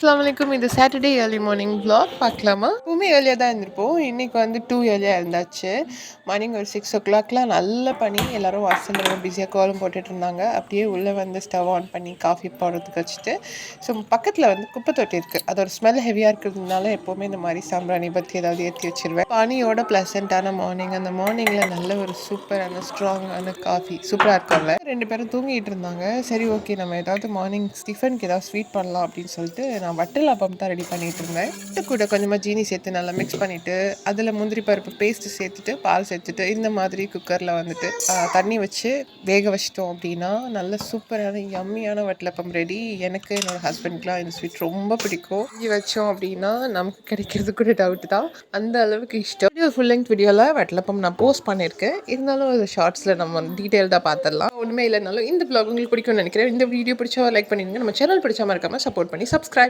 அஸ்ஸலாமு இது Saturday early morning vlog பார்க்கலாமா? எப்பவுமே ஏர்லியாக தான் இருந்திருப்போம். இன்னைக்கு வந்து 2 ஏர்லியாக இருந்தாச்சு. மார்னிங் ஒரு 6 o'clockலாம் நல்ல பனி. எல்லாரும் வாசல்ல ரொம்ப பிஸியாக கோலம் போட்டுட்டு இருந்தாங்க. அப்படியே உள்ளே வந்து ஸ்டவ் ஆன் பண்ணி காஃபி போடுறதுக்கு வச்சுட்டு, ஸோ பக்கத்தில் வந்து குப்பை தொட்டி இருக்குது. அதோட ஸ்மெல் ஹெவியாக இருக்கிறதுனால எப்போவுமே இந்த மாதிரி சாம்பிராணி பற்றி ஏதாவது ஏற்றி வச்சிருவேன். பனியோட ப்ளசண்ட்டான மார்னிங். அந்த மார்னிங்கில் நல்ல ஒரு சூப்பரான ஸ்ட்ராங்கான காஃபி சூப்பராக இருக்கும்ல. 2 பேரும் தூங்கிட்டு இருந்தாங்க. சரி ஓகே, நம்ம ஏதாவது மார்னிங் டிஃபனுக்கு ஏதாவது ஸ்வீட் பண்ணலாம் அப்படின்னு சொல்லிட்டு நான் வட்டலாப்பம் தான் ரெடி பண்ணிட்டு இருந்தேன். இது கூட கொஞ்சமாக ஜீனி சேர்த்து நல்லா மிக்ஸ் பண்ணிட்டு அதில் முந்திரி பருப்பு பேஸ்ட் சேர்த்துட்டு பால் சேர்த்துட்டு இந்த மாதிரி குக்கரில் வந்துட்டு தண்ணி வச்சு வேக வச்சிட்டோம் அப்படின்னா நல்ல சூப்பரான யம்மியான வட்டலப்பம் ரெடி. எனக்கு என்னோட ஹஸ்பண்ட்க்குலாம் இந்த ஸ்வீட் ரொம்ப பிடிக்கும். இங்கே வச்சோம் அப்படின்னா நமக்கு கிடைக்கிறது கூட டவுட் தான், அந்த அளவுக்கு இஷ்டம். வீடியோ ஃபுல் லெங்த் வீடியோவில் வட்டலப்பம் நான் போஸ்ட் பண்ணியிருக்கேன். இருந்தாலும் அது ஷார்ட்ஸில் நம்ம டீட்டெயில்டாக பார்த்துடலாம். ஒன்றுமே இல்லைனாலும் இந்த vlog உங்களுக்கு பிடிக்கும்னு நினைக்கிறேன். இந்த வீடியோ பிடிச்சா லைக் பண்ணிடுங்க. நம்ம சேனல் பிடிச்சா மறக்காம சப்போர்ட் பண்ணி சப்ஸ்கிரைப்